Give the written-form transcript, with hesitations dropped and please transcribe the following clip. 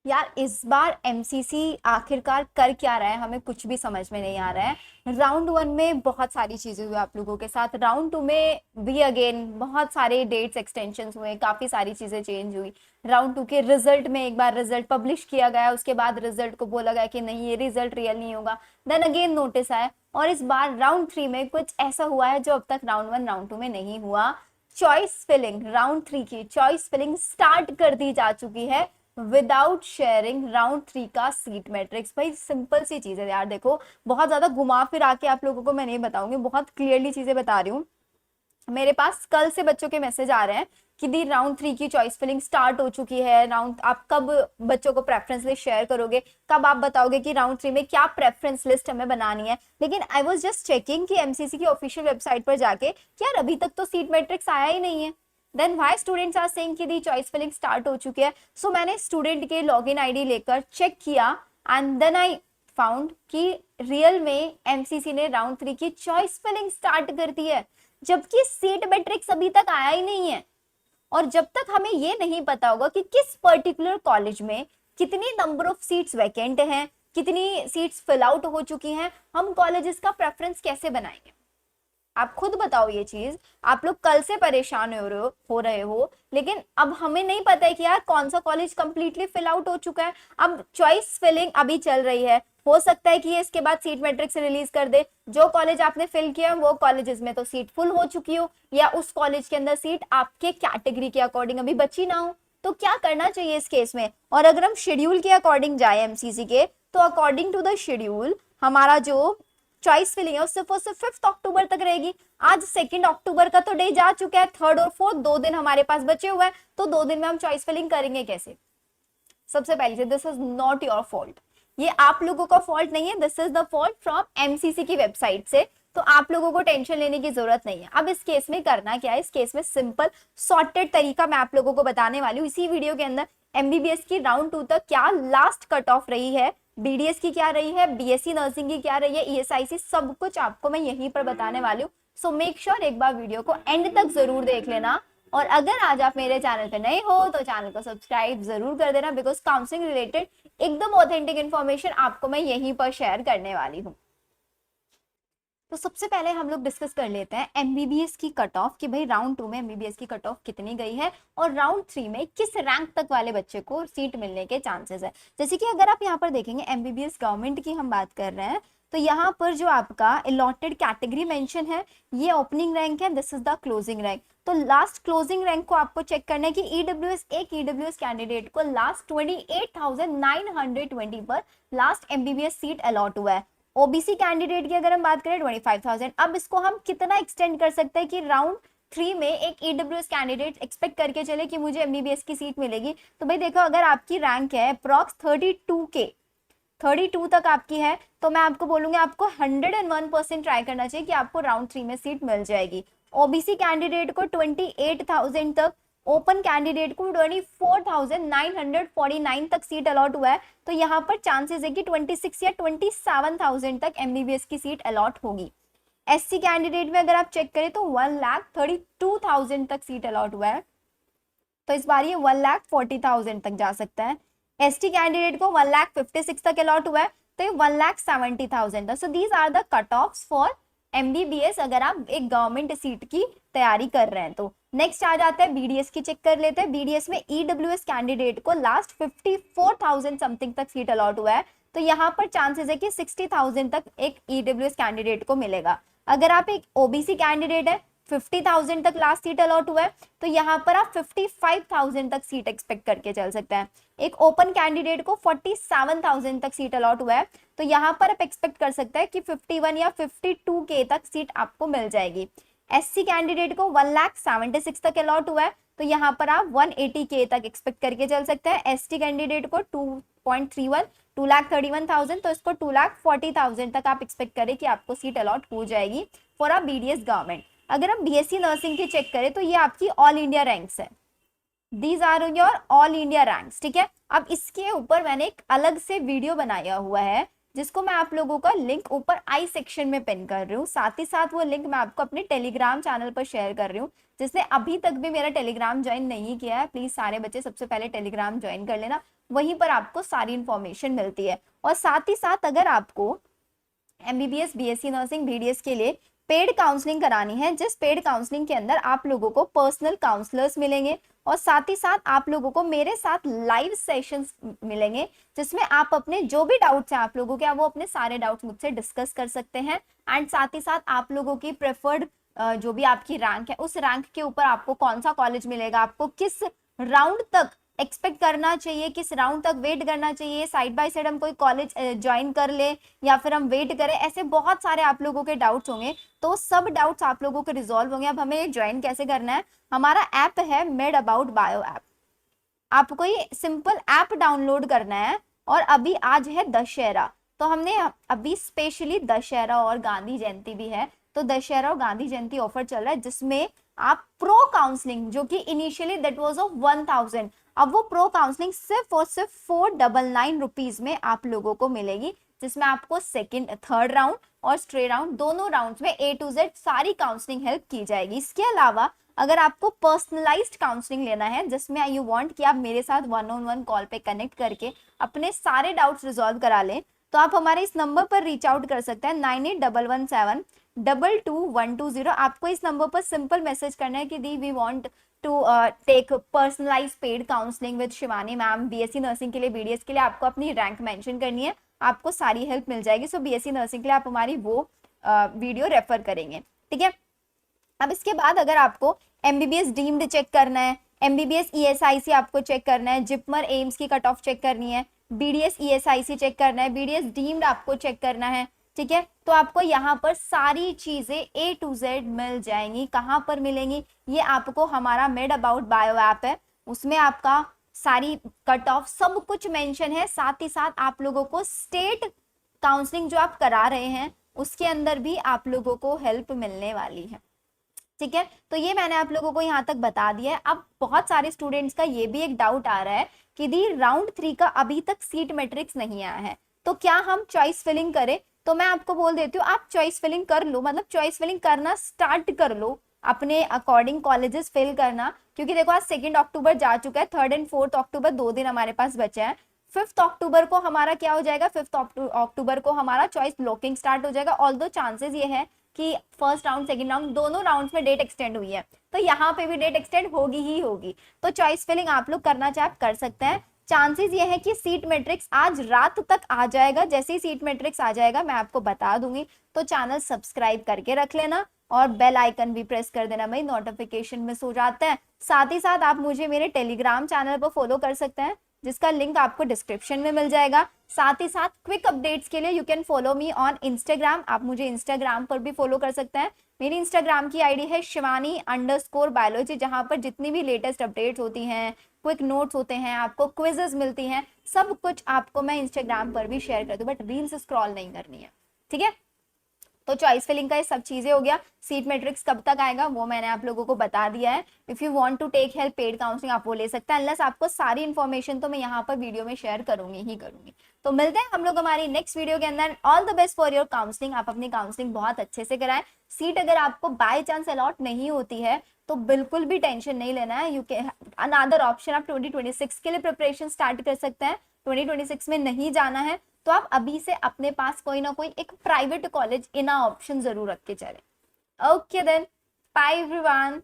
यार इस बार एमसीसी आखिरकार कर क्या रहा है, हमें कुछ भी समझ में नहीं आ रहा है। राउंड वन में बहुत सारी चीजें हुई आप लोगों के साथ, राउंड टू में भी अगेन बहुत सारे डेट्स एक्सटेंशन हुए, काफी सारी चीजें चेंज हुई। राउंड टू के रिजल्ट में एक बार रिजल्ट पब्लिश किया गया, उसके बाद रिजल्ट को बोला गया कि नहीं ये रिजल्ट रियल नहीं होगा, देन अगेन नोटिस आया। और इस बार राउंड थ्री में कुछ ऐसा हुआ है जो अब तक राउंड वन राउंड टू में नहीं हुआ। चॉइस फिलिंग, राउंड थ्री की चॉइस फिलिंग स्टार्ट कर दी जा चुकी है विदाउट शेयरिंग राउंड थ्री का सीट मैट्रिक्स। भाई सिंपल सी चीज है यार, देखो बहुत ज्यादा घुमा फिरा के आप लोगों को मैं नहीं बताऊंगी, बहुत क्लियरली चीजें बता रही हूँ। मेरे पास कल से बच्चों के मैसेज आ रहे हैं कि दी राउंड थ्री की चॉइस फिलिंग स्टार्ट हो चुकी है, राउंड आप कब बच्चों को प्रेफरेंस लिस्ट शेयर करोगे, कब आप बताओगे कि राउंड थ्री में क्या प्रेफरेंस लिस्ट हमें बनानी है। लेकिन आई वाज जस्ट चेकिंग कि एमसीसी की ऑफिशियल वेबसाइट पर जाके कि यार अभी तक तो सीट मैट्रिक्स आया ही नहीं है। Then why students are saying कि दी चॉइस फिलिंग स्टार्ट हो चुकी है। सो मैंने स्टूडेंट के लॉगिन आईडी लेकर चेक किया एंड देन आई फाउंड कि रियल में एमसीसी ने राउंड थ्री की चॉइस फिलिंग स्टार्ट कर दी है, जबकि सीट मैट्रिक्स अभी तक आया ही नहीं है। और जब तक हमें ये नहीं पता होगा कि किस पर्टिकुलर कॉलेज में कितनी नंबर ऑफ सीट्स वैकेंट हैं, कितनी सीट्स फिल आउट हो चुकी हैं, हम कॉलेजेस का प्रेफरेंस कैसे बनाएंगे। आप खुद बताओ ये चीज। आप लोग कल से परेशान हो रहे हो, लेकिन अब हमें नहीं पता है कि यार कौन सा कॉलेज कंप्लीटली फिल आउट हो चुका है। अब चॉइस फिलिंग अभी चल रही है, हो सकता है कि ये इसके बाद सीट मैट्रिक्स रिलीज कर दे। जो कॉलेज आपने फिल किया वो कॉलेजेस में तो सीट फुल हो चुकी हो, या उस कॉलेज के अंदर सीट आपके कैटेगरी के अकॉर्डिंग अभी बची ना हो, तो क्या करना चाहिए इस केस में। और अगर हम शेड्यूल के अकॉर्डिंग जाए एमसीसी के, तो अकॉर्डिंग टू द शेड्यूल हमारा जो चॉइस फिलिंग है सिर्फ और सिर्फ 5 अक्टूबर तक रहेगी। आज 2 अक्टूबर का तो डे जा चुका है, थर्ड और फोर्थ 2 दिन हमारे पास बचे हुए हैं, तो 2 दिन में हम चॉइस फिलिंग करेंगे कैसे। सबसे पहले से this is not your fault, ये आप लोगों का फॉल्ट नहीं है, this is the fault from MCC की वेबसाइट से। तो आप लोगों को टेंशन लेने की जरूरत नहीं है। अब इस केस में करना क्या है, इस केस में सिंपल सॉर्टेड तरीका मैं आप लोगों को बताने वाली हूँ इसी वीडियो के अंदर। एमबीबीएस की राउंड टू तक क्या लास्ट कट ऑफ रही है, बीडीएस की क्या रही है, बीएससी नर्सिंग की क्या रही है, ईएसआईसी, सब कुछ आपको मैं यहीं पर बताने वाली हूँ। सो मेक श्योर एक बार वीडियो को एंड तक जरूर देख लेना। और अगर आज आप मेरे चैनल पे नए हो तो चैनल को सब्सक्राइब जरूर कर देना, बिकॉज काउंसलिंग रिलेटेड एकदम ऑथेंटिक इन्फॉर्मेशन आपको मैं यहीं पर शेयर करने वाली हूँ। तो सबसे पहले हम लोग डिस्कस कर लेते हैं एमबीबीएस की कट ऑफ, कि भाई राउंड टू में एमबीबीएस की कट ऑफ कितनी गई है और राउंड थ्री में किस रैंक तक वाले बच्चे को सीट मिलने के चांसेस है। जैसे कि अगर आप यहाँ पर देखेंगे एमबीबीएस गवर्नमेंट की हम बात कर रहे हैं, तो यहाँ पर जो आपका अलॉटेड कैटेगरी मेंशन है ये ओपनिंग रैंक है, this is the closing rank. तो लास्ट क्लोजिंग रैंक को आपको चेक करना है कि ईडब्ल्यूएस, एक ईडब्ल्यूएस कैंडिडेट को लास्ट 28,920 पर लास्ट एमबीबीएस सीट अलॉट हुआ है। ओबीसी कैंडिडेट की अगर हम बात करें 25,000। अब इसको हम कितना एक्सटेंड कर सकते हैं कि राउंड थ्री में एक ईडब्ल्यूएस कैंडिडेट एक्सपेक्ट करके चले कि मुझे एमबीबीएस की सीट मिलेगी। तो भाई देखो अगर आपकी रैंक है अप्रॉक्स 32 तक आपकी है, तो मैं आपको बोलूंगी आपको 101% ट्राई करना चाहिए कि आपको राउंड थ्री में सीट मिल जाएगी। ओबीसी कैंडिडेट को 28,000 तक, ओपन कैंडिडेट को 24,949 तक सीट अलॉट हुआ है। तो यहाँ पर चांसेस है कि 26 या 27,000 तक एमबीबीएस की सीट अलॉट होगी। एससी कैंडिडेट में अगर आप चेक करें तो 1,32,000 तक सीट अलॉट हुआ है, तो इस बार ये 1,40,000 तक जा सकता है। एसटी कैंडिडेट को 1,56,000 तक अलॉट हुआ है, तो ये 1,70,000 तक। So these are the cut offs for MBBS अगर आप एक गवर्नमेंट सीट की तैयारी कर रहे हैं तो। नेक्स्ट आ जाता है बीडीएस की, चेक कर लेते हैं। बीडीएस में ईडब्ल्यूएस कैंडिडेट को लास्ट 54,000 समथिंग तक सीट अलॉट हुआ है, तो यहाँ पर चांसेस है कि 60,000 तक एक ईडब्ल्यूएस कैंडिडेट को मिलेगा। अगर आप एक ओबीसी कैंडिडेट है, 50,000 तक लास्ट सीट अलॉट हुआ है, तो यहाँ पर आप 55,000 तक सीट एक्सपेक्ट करके चल सकते हैं। एक ओपन कैंडिडेट को 47,000 तक सीट अलॉट हुआ है, तो यहाँ पर आप एक्सपेक्ट कर सकते हैं कि 51 या 52 के तक सीट आपको मिल जाएगी। एससी कैंडिडेट को 1,76,000 तक अलॉट हुआ है, तो यहाँ पर आप 180 के तक एक्सपेक्ट करके चल सकते हैं। एसटी कैंडिडेट को 2.31 2,31,000, तो इसको 2,40,000 तक आप एक्सपेक्ट करें कि आपको सीट अलॉट हो जाएगी फॉर अ बीडीएस गवर्नमेंट। अगर हम बीएससी नर्सिंग की चेक करें तो ये आपकी ऑल इंडिया रैंक्स है, these are your all India ranks, ठीक है। अब इसके ऊपर मैंने एक अलग से वीडियो बनाया हुआ है जिसको मैं आप लोगों का लिंक ऊपर आई सेक्शन में पिन कर रही हूँ, साथ ही साथ वो लिंक मैं आपको अपने टेलीग्राम चैनल पर शेयर कर रही हूँ। जिसने अभी तक भी मेरा टेलीग्राम ज्वाइन नहीं किया है, प्लीज सारे बच्चे सबसे पहले टेलीग्राम ज्वाइन कर लेना। वहीं पर आपको सारी इंफॉर्मेशन मिलती है। और साथ ही साथ अगर आपको एमबीबीएस, बीएससी नर्सिंग, बीडीएस के लिए पेड काउंसलिंग करानी है, जिस पेड काउंसलिंग के अंदर आप लोगों को पर्सनल काउंसलर्स मिलेंगे और साथ ही साथ आप लोगों को मेरे साथ लाइव सेशंस मिलेंगे, जिसमें आप अपने जो भी डाउट्स हैं आप लोगों के, वो अपने सारे डाउट्स मुझसे डिस्कस कर सकते हैं। एंड साथ ही साथ आप लोगों की प्रेफर्ड जो भी आपकी रैंक है, उस रैंक के ऊपर आपको कौन सा कॉलेज मिलेगा, आपको किस राउंड तक एक्सपेक्ट करना चाहिए, किस राउंड तक वेट करना चाहिए, साइड बाय साइड हम कोई कॉलेज ज्वाइन कर ले या फिर हम वेट करें, ऐसे बहुत सारे आप लोगों के डाउट्स होंगे। तो सब डाउट्स आप लोगों के रिजॉल्व होंगे। अब हमें ज्वाइन कैसे करना है, हमारा ऐप है मेड अबाउट बायो ऐप। आपको ये सिंपल ऐप डाउनलोड करना है। और अभी आज है दशहरा, तो हमने अभी स्पेशली दशहरा और गांधी जयंती भी है, तो दशहरा और गांधी जयंती ऑफर चल रहा है, जिसमें आप प्रो काउंसलिंग जो कि इनिशियली दैट वाज ऑफ 1000, अब वो प्रो काउंसलिंग सिर्फ और सिर्फ 499 रुपीज में आप लोगों को मिलेगी, जिसमें आपको सेकंड थर्ड राउंड और स्ट्रे राउंड दोनों राउंड्स में A to Z सारी काउंसलिंग हेल्प की जाएगी। इसके अलावा अगर आपको पर्सनलाइज्ड काउंसलिंग लेना है, जिसमें यू वांट कि आप मेरे साथ 1-on-1 कॉल पे कनेक्ट करके अपने सारे डाउट्स रिजॉल्व करा लें, तो आप हमारे इस नंबर पर रीच आउट कर सकते हैं 9811722120। आपको इस नंबर पर सिंपल मैसेज करना है कि the we want to take personalize paid counselling with Shivani ma'am, BSc nursing के लिए, बीडीएस के लिए आपको अपनी रैंक मेंशन करनी है, आपको सारी हेल्प मिल जाएगी। सो बीएससी नर्सिंग के लिए आप हमारी वो वीडियो रेफर करेंगे, ठीक है। अब इसके बाद अगर आपको एमबीबीएस डीम्ड चेक करना है, एमबीबीएस ईएसआईसी आपको चेक करना है, जिपमर एम्स की कट ऑफ चेक करनी है, बीडीएस ईएसआईसी चेक करना है, बीडीएस डीम्ड आपको चेक करना है, ठीक है, तो आपको यहाँ पर सारी चीजें A to Z मिल जाएंगी। कहाँ पर मिलेंगी, ये आपको हमारा मेड अबाउट बायो ऐप है, उसमें आपका सारी कट ऑफ सब कुछ मेंशन है। साथ ही साथ आप लोगों को स्टेट काउंसलिंग जो आप करा रहे हैं उसके अंदर भी आप लोगों को हेल्प मिलने वाली है, ठीक है। तो ये मैंने आप लोगों को यहाँ तक बता दिया है। अब बहुत सारे स्टूडेंट्स का ये भी एक डाउट आ रहा है कि दी राउंड 3 का अभी तक सीट मैट्रिक्स नहीं आया है, तो क्या हम चॉइस फिलिंग करें। तो मैं आपको बोल देती हूँ, आप चॉइस फिलिंग कर लो, मतलब चॉइस फिलिंग करना स्टार्ट कर लो, अपने अकॉर्डिंग कॉलेजेस फिल करना, क्योंकि देखो आज 2 अक्टूबर जा चुका है, 3 और 4 अक्टूबर 2 दिन हमारे पास बचे हैं। 5 अक्टूबर को हमारा क्या हो जाएगा, 5 अक्टूबर को हमारा चॉइस ब्लॉकिंग स्टार्ट हो जाएगा। ऑल्दो चांसेस ये है कि फर्स्ट राउंड सेकंड राउंड दोनों राउंड्स में डेट एक्सटेंड हुई है, तो यहाँ पे भी डेट एक्सटेंड होगी ही होगी। तो चॉइस फिलिंग आप लोग करना चाहे कर सकते हैं। चांसेस ये है कि सीट मैट्रिक्स आज रात तक आ जाएगा, जैसे ही सीट मैट्रिक्स आ जाएगा मैं आपको बता दूंगी। तो चैनल सब्सक्राइब करके रख लेना और बेल आइकन भी प्रेस कर देना भाई, नोटिफिकेशन मिस हो जाता है। साथ ही साथ आप मुझे मेरे टेलीग्राम चैनल पर फॉलो कर सकते हैं, जिसका लिंक आपको डिस्क्रिप्शन में मिल जाएगा। साथ ही साथ क्विक अपडेट्स के लिए you can follow me on Instagram, आप मुझे इंस्टाग्राम पर भी फॉलो कर सकते हैं। मेरी इंस्टाग्राम की आईडी है शिवानी_बायोलॉजी, जहां पर जितनी भी लेटेस्ट अपडेट्स होती हैं, क्विक नोट्स होते हैं, आपको क्विजेस मिलती हैं, सब कुछ आपको मैं इंस्टाग्राम पर भी शेयर कर दूं, बट रील्स स्क्रॉल नहीं करनी है, ठीक है। तो चॉइस फिलिंग का ये सब चीजें हो गया। सीट मैट्रिक्स कब तक आएगा वो मैंने आप लोगों को बता दिया है। If you want to take help paid counselling आप वो ले सकते हैं, अनलेस आपको सारी इन्फॉर्मेशन तो मैं यहाँ पर वीडियो में शेयर करूंगी ही करूंगी। तो मिलते हैं हम लोग हमारी नेक्स्ट वीडियो के अंदर। All the best for your counselling, आप अपनी काउंसलिंग बहुत अच्छे से कराएं। सीट अगर आपको बाय चांस अलॉट नहीं होती है तो बिल्कुल भी टेंशन नहीं लेना है, यू कैन अनदर ऑप्शन, आप 2026 के लिए प्रिपरेशन स्टार्ट कर सकते हैं। 2026 में नहीं जाना है तो आप अभी से अपने पास कोई ना कोई एक प्राइवेट कॉलेज इन ऑप्शन जरूर रख के चले। Okay then, bye everyone.